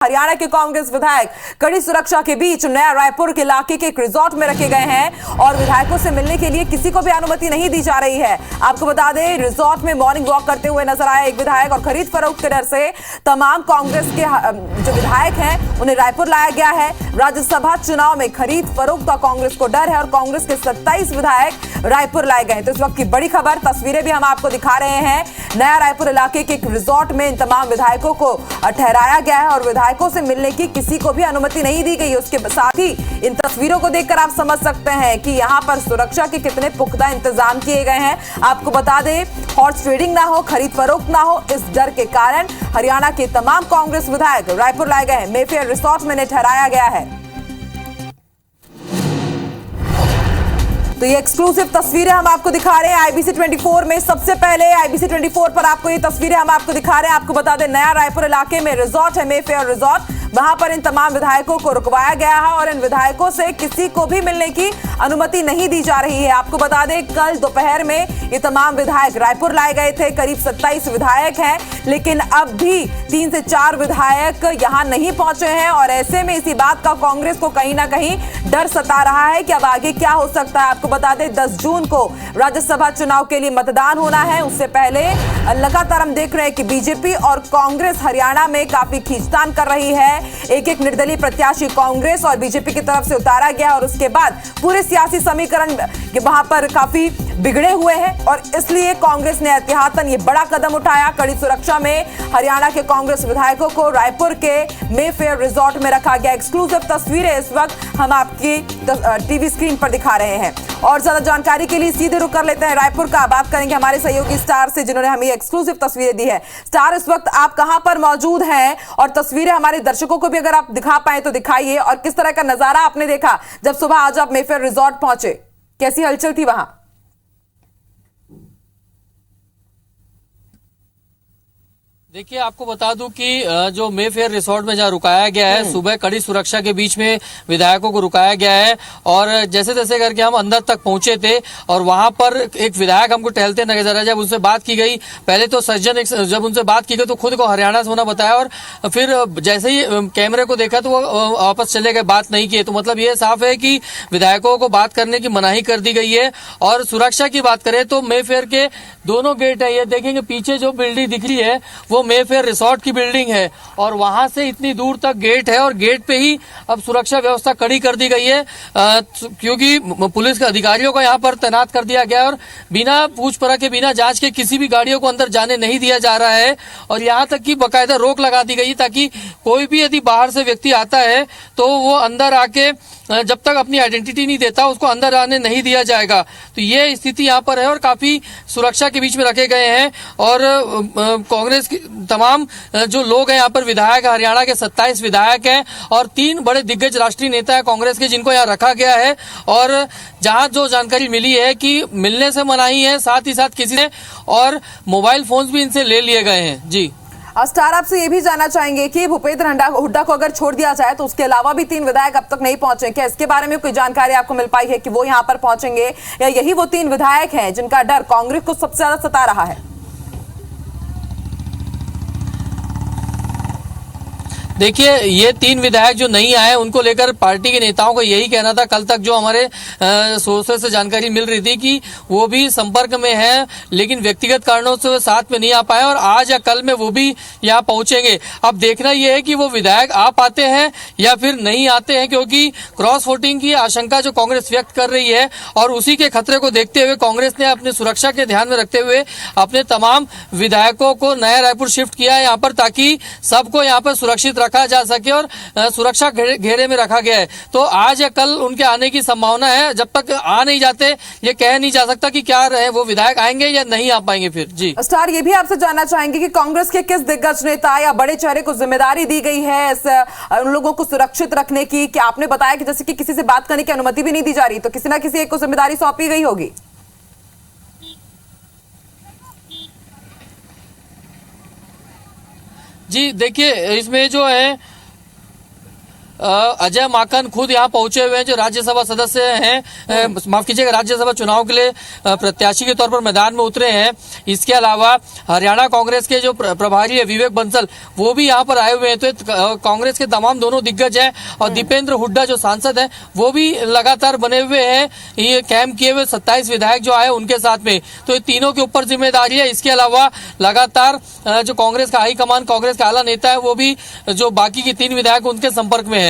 हरियाणा के कांग्रेस विधायक कड़ी सुरक्षा के बीच नया रायपुर के इलाके के एक रिजॉर्ट में रखे गए हैं और विधायकों से मिलने के लिए किसी को भी अनुमति नहीं दी जा रही है। आपको बता दें, रिजॉर्ट में मॉर्निंग वॉक करते हुए नजर आए एक विधायक और खरीद फरोख्त के डर से तमाम कांग्रेस के जो विधायक हैं उन्हें रायपुर लाया गया है। राज्यसभा चुनाव में खरीद फरोख्त का कांग्रेस को डर है और कांग्रेस के 27 विधायक रायपुर लाए गए हैं। तो इस वक्त की बड़ी खबर, तस्वीरें भी हम आपको दिखा रहे हैं। नया रायपुर इलाके के एक रिजॉर्ट में इन तमाम विधायकों को ठहराया गया है और विधायकों से मिलने की किसी को भी अनुमति नहीं दी गई। उसके साथ ही इन तस्वीरों को देखकर आप समझ सकते हैं कि यहां पर सुरक्षा के कितने पुख्ता इंतजाम किए गए हैं। आपको बता दें, हॉर्स ट्रेडिंग ना हो, खरीद फरोख्त ना हो, इस डर के कारण हरियाणा के तमाम कांग्रेस विधायक रायपुर लाए गए हैं। मेफेयर रिसोर्ट में ठहराया गया है। तो ये एक्सक्लूसिव तस्वीरें हम आपको दिखा रहे हैं आईबीसी 24 में। सबसे पहले आईबीसी 24 पर आपको ये तस्वीरें हम आपको दिखा रहे हैं। आपको बता दें, नया रायपुर इलाके में रिजॉर्ट है, मेफेयर रिजॉर्ट। वहां पर इन तमाम विधायकों को रुकवाया गया है और इन विधायकों से किसी को भी मिलने की अनुमति नहीं दी जा रही है। आपको बता दें, कल दोपहर में ये तमाम विधायक रायपुर लाए गए थे। करीब 27 विधायक हैं, लेकिन अब भी 3 से 4 विधायक यहां नहीं पहुंचे हैं और ऐसे में इसी बात का कांग्रेस को कहीं ना कहीं डर सता रहा है कि अब आगे क्या हो सकता है। आपको बता दें, 10 जून को राज्यसभा चुनाव के लिए मतदान होना है। उससे पहले लगातार हम देख रहे हैं कि बीजेपी और कांग्रेस हरियाणा में काफी खींचतान कर रही है। एक एक निर्दलीय प्रत्याशी कांग्रेस और बीजेपी की तरफ से उतारा गया और उसके बाद पूरे सियासी समीकरण वहां पर काफी बिगड़े हुए हैं और इसलिए कांग्रेस ने एहतियातन ये बड़ा कदम उठाया। कड़ी सुरक्षा में हरियाणा के कांग्रेस विधायकों को रायपुर के मेफेयर रिजॉर्ट में रखा गया। एक्सक्लूसिव तस्वीरें इस वक्त हम आपकी टीवी स्क्रीन पर दिखा रहे हैं और ज्यादा जानकारी के लिए सीधे रुक कर लेते हैं रायपुर का। बात करेंगे हमारे सहयोगी स्टार से, जिन्होंने हमें एक्सक्लूसिव तस्वीरें दी है। स्टार, इस वक्त आप कहां पर मौजूद हैं और तस्वीरें हमारे दर्शकों को भी अगर आप दिखा पाए तो दिखाइए, और किस तरह का नजारा आपने देखा जब सुबह आज आप मेफेयर रिजॉर्ट पहुंचे? कैसी हलचल थी वहां? देखिए, आपको बता दूं कि जो मेफेयर रिसोर्ट में जहां रुकाया गया है, सुबह कड़ी सुरक्षा के बीच में विधायकों को रुकाया गया है और जैसे तैसे करके हम अंदर तक पहुंचे थे और वहां पर एक विधायक हमको टहलते नजर आए। जब उनसे बात की गई, पहले तो सज्जन, जब उनसे बात की गई तो खुद को हरियाणा से होना बताया और फिर जैसे ही कैमरे को देखा तो वो वापस चले गए, बात नहीं किए। तो मतलब ये साफ है कि विधायकों को बात करने की मनाही कर दी गई है। और सुरक्षा की बात करें तो मेफेयर के दोनों गेट है, ये देखेंगे पीछे जो बिल्डिंग दिख रही है वो मेफेयर रिसोर्ट की बिल्डिंग है और वहां से इतनी दूर तक गेट है और गेट पे ही अब सुरक्षा व्यवस्था कड़ी कर दी गई है, क्योंकि पुलिस के अधिकारियों को यहाँ पर तैनात कर दिया गया है और बिना पूछ परख के, बिना जांच के किसी भी गाड़ियों को अंदर जाने नहीं दिया जा रहा है। और यहाँ तक कि बकायदा रोक लगा दी गई ताकि कोई भी यदि बाहर से व्यक्ति आता है तो वो अंदर आके जब तक अपनी आइडेंटिटी नहीं देता उसको अंदर आने नहीं दिया जाएगा। तो ये स्थिति यहाँ पर है और काफी सुरक्षा के बीच में रखे गए हैं। और कांग्रेस की तमाम जो लोग हैं यहाँ पर, विधायक हरियाणा के 27 विधायक हैं और 3 बड़े दिग्गज राष्ट्रीय नेता है कांग्रेस के, जिनको यहाँ रखा गया है। और जहाँ जो जानकारी मिली है कि मिलने से मनाही है, साथ ही साथ किसी ने और मोबाइल फोन भी इनसे ले लिए गए हैं। जी स्टार, आपसे ये भी जानना चाहेंगे कि भूपेंद्र हुड्डा को अगर छोड़ दिया जाए तो उसके अलावा भी 3 विधायक अब तक नहीं पहुंचे। क्या इसके बारे में कोई जानकारी आपको मिल पाई है कि वो यहां पर पहुंचेंगे या यही वो 3 विधायक हैं जिनका डर कांग्रेस को सबसे ज्यादा सता रहा है? देखिए, ये 3 विधायक जो नहीं आए उनको लेकर पार्टी के नेताओं को यही कहना था। कल तक जो हमारे सोर्सेस से जानकारी मिल रही थी कि वो भी संपर्क में है, लेकिन व्यक्तिगत कारणों से वो साथ में नहीं आ पाए और आज या कल में वो भी यहाँ पहुंचेंगे। अब देखना ये है कि वो विधायक आ पाते हैं या फिर नहीं आते हैं, क्योंकि क्रॉस वोटिंग की आशंका जो कांग्रेस व्यक्त कर रही है और उसी के खतरे को देखते हुए कांग्रेस ने अपनी सुरक्षा के ध्यान में रखते हुए अपने तमाम विधायकों को नया रायपुर शिफ्ट किया है यहाँ पर, ताकि सबको यहाँ पर सुरक्षित रखा जा सके और सुरक्षा घेरे में रखा गया है। तो आज या कल उनके आने की संभावना है। जब तक आ नहीं जाते ये कह नहीं जा सकता कि क्या रहे, वो विधायक आएंगे या नहीं आ पाएंगे फिर। जी स्टार, ये भी आपसे जानना चाहेंगे कि कांग्रेस के किस दिग्गज नेता या बड़े चेहरे को जिम्मेदारी दी गई है उन लोगों को सुरक्षित रखने की? कि आपने बताया कि जैसे कि किसी से बात करने की अनुमति भी नहीं दी जा रही, तो किसी ना किसी एक को जिम्मेदारी सौंपी गई होगी। जी देखिए, इसमें जो है अजय माकन खुद यहाँ पहुंचे हुए हैं, जो राज्यसभा सदस्य हैं, माफ कीजिएगा, राज्यसभा चुनाव के लिए प्रत्याशी के तौर पर मैदान में उतरे हैं। इसके अलावा हरियाणा कांग्रेस के जो प्रभारी है विवेक बंसल, वो भी यहाँ पर आए हुए हैं। तो कांग्रेस के तमाम दोनों दिग्गज हैं और दीपेंद्र हुड्डा जो सांसद हैं वो भी लगातार बने हुए हैं, ये कैंप किए हुए 27 विधायक जो आए उनके साथ में। तो ये तीनों के ऊपर जिम्मेदारी है। इसके अलावा लगातार जो कांग्रेस का हाईकमान, कांग्रेस का आला नेता है, वो भी जो बाकी की 3 विधायक उनके संपर्क में है।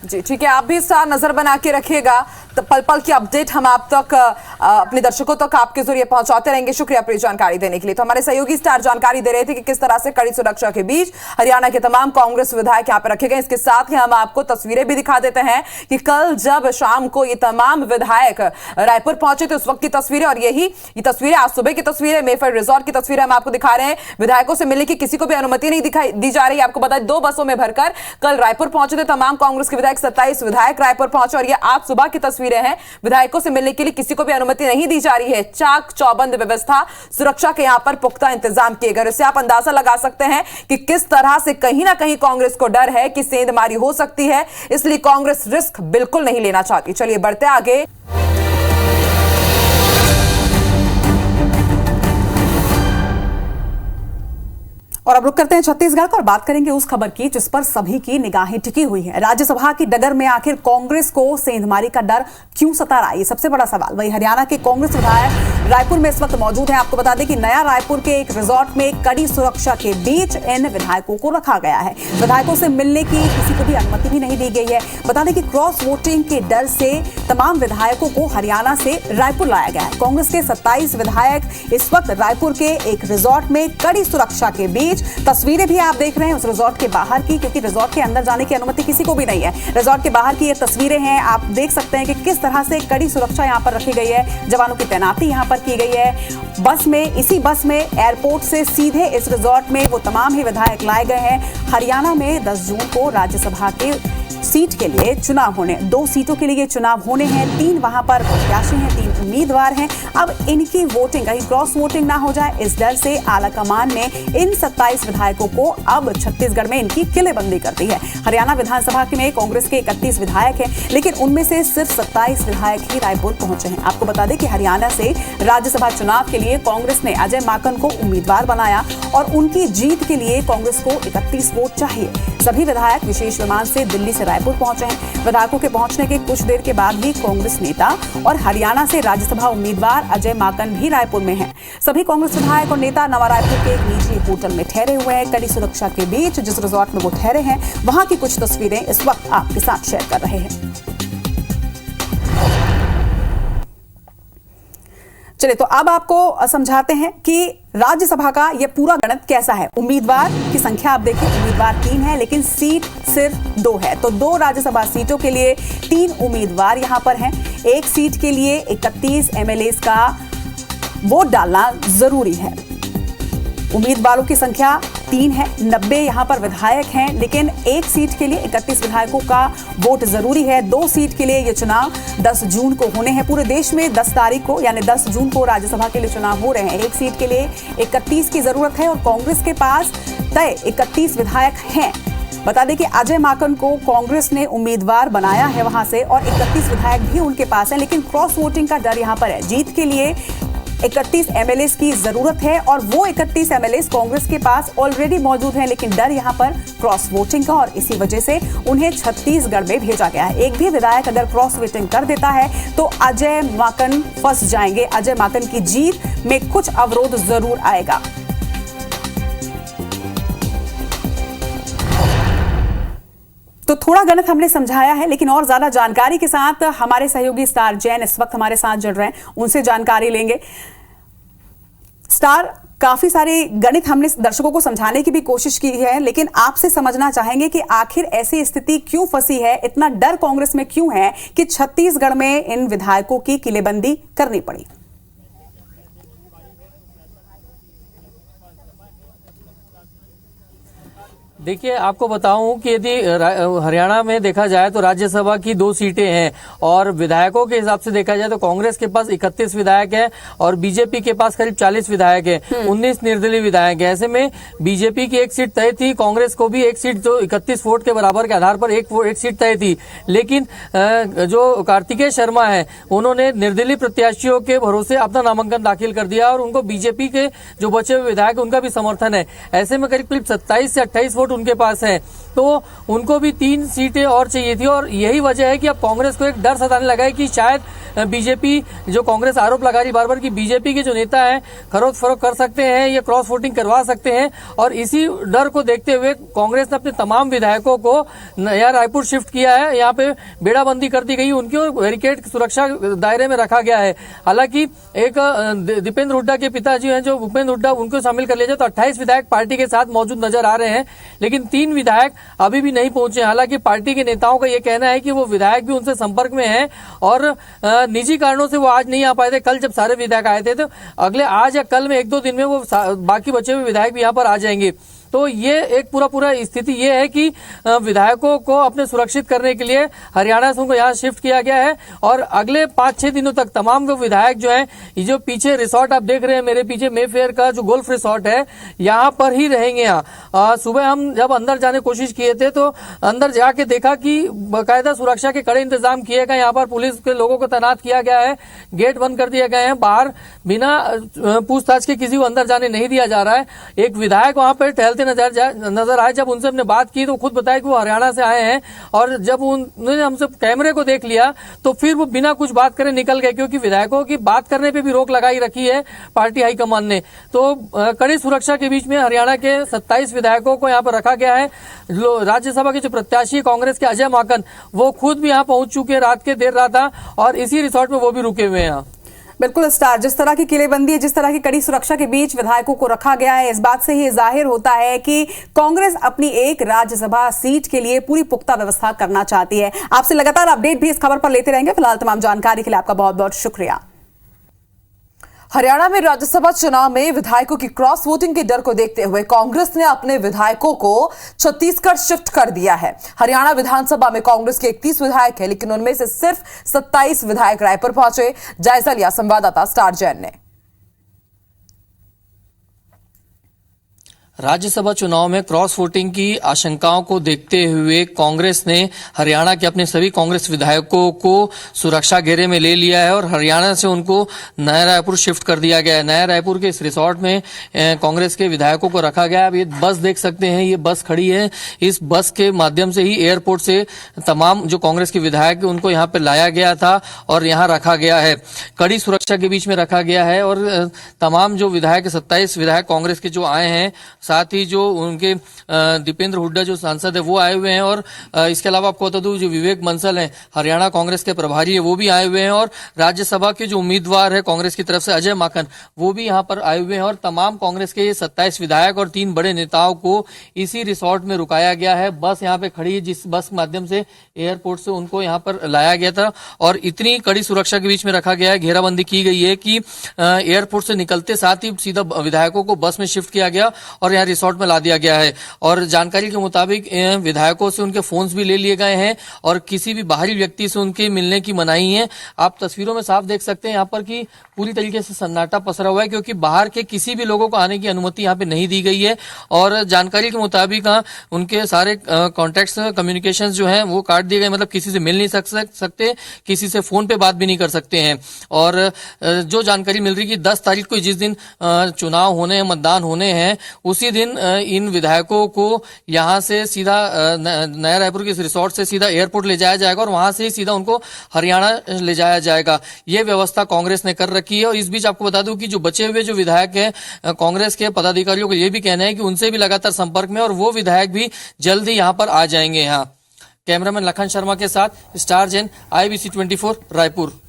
जी ठीक है, आप भी स्टार नजर बना के रखिएगा, तो पल पल की अपडेट हम आप तक अपने दर्शकों तक आपके जरिए पहुंचाते रहेंगे। शुक्रिया पूरी जानकारी देने के लिए। तो हमारे सहयोगी स्टार जानकारी दे रहे थे कि किस तरह से कड़ी सुरक्षा के बीच हरियाणा के तमाम कांग्रेस विधायक यहां पर रखे गए। इसके साथ ही हम आपको तस्वीरें भी दिखा देते हैं कि कल जब शाम को ये तमाम विधायक रायपुर पहुंचे थे उस वक्त की तस्वीरें, और ये तस्वीरें आज सुबह की तस्वीरें, मेफेयर रिजॉर्ट की तस्वीरें हम आपको दिखा रहे हैं। विधायकों से मिलने की किसी को भी अनुमति नहीं दी जा रही। आपको बता 2 बसों में भरकर कल रायपुर पहुंचे थे तमाम कांग्रेस के विधायक, 27 विधायक रायपुर पहुंचे, और ये आज सुबह की तस्वीरें हैं। विधायकों से मिलने के लिए किसी को भी अनुमति नहीं दी जा रही है। चाक चौबंद व्यवस्था, सुरक्षा के यहां पर पुख्ता इंतजाम किए गए। इससे आप अंदाजा लगा सकते हैं कि किस तरह से कहीं ना कहीं कांग्रेस को डर है कि सेंधमारी हो सकती है, इसलिए कांग्रेस रिस्क बिल्कुल नहीं लेना चाहती। चलिए बढ़ते आगे। और अब रुक करते हैं छत्तीसगढ़ को और बात करेंगे उस खबर की जिस पर सभी की निगाहें टिकी हुई है। राज्यसभा की डगर में आखिर कांग्रेस को सेंधमारी का डर क्यों सता रहा है, ये सबसे बड़ा सवाल। वही हरियाणा के कांग्रेस विधायक रायपुर में इस वक्त मौजूद हैं। आपको बता दें कि नया रायपुर के एक रिजॉर्ट में कड़ी सुरक्षा के बीच इन विधायकों को रखा गया है। विधायकों से मिलने की किसी को भी अनुमति भी नहीं दी गई है। बता दें कि क्रॉस वोटिंग के डर से तमाम विधायकों को हरियाणा से रायपुर लाया गया है। कांग्रेस के 27 विधायक इस वक्त रायपुर के एक रिजॉर्ट में कड़ी सुरक्षा के बीच, तस्वीरें भी आप देख रहे हैं उस रिजॉर्ट के बाहर की, क्योंकि रिजॉर्ट के अंदर जाने की अनुमति किसी को भी नहीं है। रिजॉर्ट के बाहर की ये तस्वीरें हैं, आप देख सकते हैं कि किस तरह से कड़ी सुरक्षा यहां पर रखी गई है। जवानों की तैनाती यहां पर की गई है। बस में, इसी बस में एयरपोर्ट से सीधे इस रिजॉर्ट में वो तमाम ही विधायक लाए गए हैं। हरियाणा में 10 जून को राज्यसभा के सीट के लिए चुनाव होने, 2 सीटों के लिए चुनाव होने हैं। 3 वहां पर प्रत्याशी हैं, 3 उम्मीदवार हैं। अब इनकी वोटिंग, कहीं क्रॉस वोटिंग ना हो जाए, इस डर से आलाकमान ने इन 27 विधायकों को अब छत्तीसगढ़ में इनकी किलेबंदी कर दी है। हरियाणा विधानसभा में कांग्रेस के 31 विधायक हैं, लेकिन उनमें से सिर्फ 27 विधायक ही रायपुर पहुंचे हैं। आपको बता दें कि हरियाणा से राज्यसभा चुनाव के लिए कांग्रेस ने अजय माकन को उम्मीदवार बनाया और उनकी जीत के लिए कांग्रेस को 31 वोट चाहिए। सभी विधायक विशेष विमान से दिल्ली से रायपुर पहुंचे हैं। विधायकों के पहुंचने के कुछ देर के बाद ही कांग्रेस नेता और हरियाणा से राज्यसभा उम्मीदवार अजय माकन भी रायपुर में हैं। सभी कांग्रेस विधायक और नेता नवा रायपुर के एक निजी होटल में ठहरे हुए हैं कड़ी सुरक्षा के बीच। जिस रिजॉर्ट में वो ठहरे हैं वहां की कुछ तस्वीरें इस वक्त आपके साथ शेयर कर रहे हैं। चलिए तो अब आपको समझाते हैं कि राज्यसभा का यह पूरा गणित कैसा है। उम्मीदवार की संख्या आप देखिए, उम्मीदवार 3 है लेकिन सीट सिर्फ 2 है। तो 2 राज्यसभा सीटों के लिए 3 उम्मीदवार यहां पर हैं। एक सीट के लिए 31 एमएलए का वोट डालना जरूरी है। उम्मीदवारों की संख्या 3 है, 90 यहां पर विधायक हैं, लेकिन एक सीट के लिए 31 विधायकों का वोट जरूरी है। 2 सीट के लिए ये चुनाव 10 जून को होने हैं। पूरे देश में 10 तारीख को यानी 10 जून को राज्यसभा के लिए चुनाव हो रहे हैं। एक सीट के लिए 31 की जरूरत है और कांग्रेस के पास तय 31 विधायक हैं। बता दें कि अजय माकन को कांग्रेस ने उम्मीदवार बनाया है वहां से और 31 विधायक भी उनके पास हैं, लेकिन क्रॉस वोटिंग का डर यहां पर है। जीत के लिए 31 एमएलए की जरूरत है और वो 31 एमएलए कांग्रेस के पास ऑलरेडी मौजूद हैं, लेकिन डर यहां पर क्रॉस वोटिंग का और इसी वजह से उन्हें छत्तीसगढ़ में भेजा गया है। एक भी विधायक अगर क्रॉस वोटिंग कर देता है तो अजय माकन फंस जाएंगे। अजय माकन की जीत में कुछ अवरोध जरूर आएगा। तो थोड़ा गणित हमने समझाया है, लेकिन और ज्यादा जानकारी के साथ हमारे सहयोगी स्टार जैन इस वक्त हमारे साथ जुड़ रहे हैं, उनसे जानकारी लेंगे। स्टार, काफी सारे गणित हमने दर्शकों को समझाने की भी कोशिश की है, लेकिन आपसे समझना चाहेंगे कि आखिर ऐसी स्थिति क्यों फंसी है, इतना डर कांग्रेस में क्यों है कि छत्तीसगढ़ में इन विधायकों की किलेबंदी करनी पड़ी। देखिए, आपको बताऊं कि यदि हरियाणा में देखा जाए तो राज्यसभा की 2 सीटें हैं और विधायकों के हिसाब से देखा जाए तो कांग्रेस के पास 31 विधायक है और बीजेपी के पास करीब 40 विधायक है, 19 निर्दलीय विधायक है। ऐसे में बीजेपी की 1 सीट तय थी, कांग्रेस को भी 1 सीट जो 31 वोट के बराबर के आधार पर एक सीट तय थी। लेकिन जो कार्तिकेय शर्मा है उन्होंने निर्दलीय प्रत्याशियों के भरोसे अपना नामांकन दाखिल कर दिया और उनको बीजेपी के जो बचे हुए विधायक उनका भी समर्थन है। ऐसे में करीब 27 से 28 वोट उनके पास है, तो उनको भी 3 सीटें और चाहिए थी। और यही वजह है कि अब कांग्रेस को एक डर सताने लगा है कि शायद बीजेपी, जो कांग्रेस आरोप लगा रही बार बार कि बीजेपी के जो नेता हैं खरोच फरोख कर सकते हैं, ये क्रॉस वोटिंग करवा सकते हैं, और इसी डर को देखते हुए कांग्रेस ने अपने तमाम विधायकों को नया रायपुर शिफ्ट किया है। यहाँ पे बेड़ाबंदी कर दी गई, उनकी और बैरिकेड सुरक्षा दायरे में रखा गया है। हालांकि एक दीपेंद्र हुड्डा के पिताजी हैं जो भूपेंद्र हुड्डा, उनको शामिल कर लिया जाए तो 28 विधायक पार्टी के साथ मौजूद नजर आ रहे हैं, लेकिन 3 विधायक अभी भी नहीं पहुंचे। हालांकि पार्टी के नेताओं का यह कहना है कि वो विधायक भी उनसे संपर्क में हैं और निजी कारणों से वो आज नहीं आ पाए थे। कल जब सारे विधायक आए थे तो अगले आज या कल में 1-2 दिन में वो बाकी बचे हुए विधायक भी यहाँ पर आ जाएंगे। तो ये एक पूरा स्थिति ये है कि विधायकों को अपने सुरक्षित करने के लिए हरियाणा से उनको यहाँ शिफ्ट किया गया है और अगले 5-6 दिनों तक तमाम वो विधायक जो हैं, ये जो पीछे रिसोर्ट आप देख रहे हैं मेरे पीछे, मेफेयर का जो गोल्फ रिसोर्ट है, यहाँ पर ही रहेंगे। यहाँ सुबह हम जब अंदर जाने की कोशिश किए थे तो अंदर जाके देखा कि बाकायदा सुरक्षा के कड़े इंतजाम किए गए। यहाँ पर पुलिस के लोगों को तैनात किया गया है, गेट बंद कर दिए गए हैं, बाहर बिना पूछताछ के किसी को अंदर जाने नहीं दिया जा रहा है। एक विधायक वहां पर टहलते नजर आए, जब उनसे हमने बात की तो खुद बताया कि वो हरियाणा से आए हैं, और जब उन्होंने हमसे कैमरे को देख लिया तो फिर वो बिना कुछ बात करे निकल गए, क्योंकि विधायकों की बात करने पे भी रोक लगाई रखी है पार्टी हाईकमान ने। तो कड़ी सुरक्षा के बीच में हरियाणा के 27 विधायकों को यहाँ पर रखा गया है। राज्यसभा के जो प्रत्याशी कांग्रेस के अजय माकन, वो खुद भी यहाँ पहुंच चुके हैं रात के देर रात, और इसी रिसोर्ट में वो भी रुके हुए हैं। बिल्कुल स्टार, जिस तरह की किलेबंदी, जिस तरह की कड़ी सुरक्षा के बीच विधायकों को रखा गया है, इस बात से ही जाहिर होता है कि कांग्रेस अपनी एक राज्यसभा सीट के लिए पूरी पुख्ता व्यवस्था करना चाहती है। आपसे लगातार अपडेट भी इस खबर पर लेते रहेंगे। फिलहाल तमाम जानकारी के लिए आपका बहुत बहुत शुक्रिया। हरियाणा में राज्यसभा चुनाव में विधायकों की क्रॉस वोटिंग के डर को देखते हुए कांग्रेस ने अपने विधायकों को छत्तीसगढ़ शिफ्ट कर दिया है। हरियाणा विधानसभा में कांग्रेस के 31 विधायक हैं, लेकिन उनमें से सिर्फ 27 विधायक रायपुर पहुंचे। जायजा लिया संवाददाता स्टार जैन ने। राज्यसभा चुनाव में क्रॉस वोटिंग की आशंकाओं को देखते हुए कांग्रेस ने हरियाणा के अपने सभी कांग्रेस विधायकों को सुरक्षा घेरे में ले लिया है और हरियाणा से उनको नया रायपुर शिफ्ट कर दिया गया है। नया रायपुर के इस रिसोर्ट में कांग्रेस के विधायकों को रखा गया है। अब ये बस देख सकते हैं, ये बस खड़ी है। इस बस के माध्यम से ही एयरपोर्ट से तमाम जो कांग्रेस के विधायक उनको यहाँ पे लाया गया था और यहाँ रखा गया है। कड़ी सुरक्षा के बीच में रखा गया है और तमाम जो विधायक 27 विधायक कांग्रेस के जो आए हैं, साथ ही जो उनके दीपेंद्र हुड्डा जो सांसद है वो आए हुए हैं, और इसके अलावा आपको बता दूं जो विवेक बंसल हैं हरियाणा कांग्रेस के प्रभारी है वो भी आए हुए हैं, और राज्यसभा के जो उम्मीदवार है कांग्रेस की तरफ से अजय माकन वो भी यहाँ पर आए हुए हैं। और तमाम कांग्रेस के 27 विधायक और 3 बड़े नेताओं को इसी रिसोर्ट में रुकाया गया है। बस यहाँ पे खड़ी है, जिस बस के माध्यम से एयरपोर्ट से उनको यहाँ पर लाया गया था, और इतनी कड़ी सुरक्षा के बीच में रखा गया है, घेराबंदी की गई है कि एयरपोर्ट से निकलते साथ ही सीधा विधायकों को बस में शिफ्ट किया गया और यहाँ रिसोर्ट में ला दिया गया है। और जानकारी के मुताबिक विधायकों से उनके फोन्स भी ले लिए गए हैं और किसी भी बाहरी व्यक्ति से उनके मिलने की मनाही है। आप तस्वीरों में साफ देख सकते हैं यहाँ पर कि पूरी तरीके से सन्नाटा पसरा हुआ है, क्योंकि बाहर के किसी भी लोगों को आने की अनुमति यहाँ पे नहीं दी गई है। और जानकारी के मुताबिक उनके सारे कॉन्टेक्ट्स कम्युनिकेशंस जो हैं वो काट दिए गए, मतलब किसी से मिल नहीं सकते, किसी से फोन पे बात भी नहीं कर सकते हैं। और जो जानकारी मिल रही कि 10 तारीख को जिस दिन चुनाव होने हैं, मतदान होने हैं, उसी दिन इन विधायकों को यहां से सीधा नया रायपुर के इस रिसोर्ट से सीधा एयरपोर्ट ले जाया जाएगा और वहां से ही सीधा उनको हरियाणा ले जाया जाएगा। ये व्यवस्था कांग्रेस ने कर रखी है। और इस बीच आपको बता दूं कि जो बचे हुए जो विधायक हैं कांग्रेस के पदाधिकारियों को ये भी कहना है कि उनसे भी लगातार संपर्क में, और वो विधायक भी जल्द ही यहाँ पर आ जाएंगे। यहाँ कैमरामैन लखन शर्मा के साथ स्टार जैन, IBC 24 रायपुर।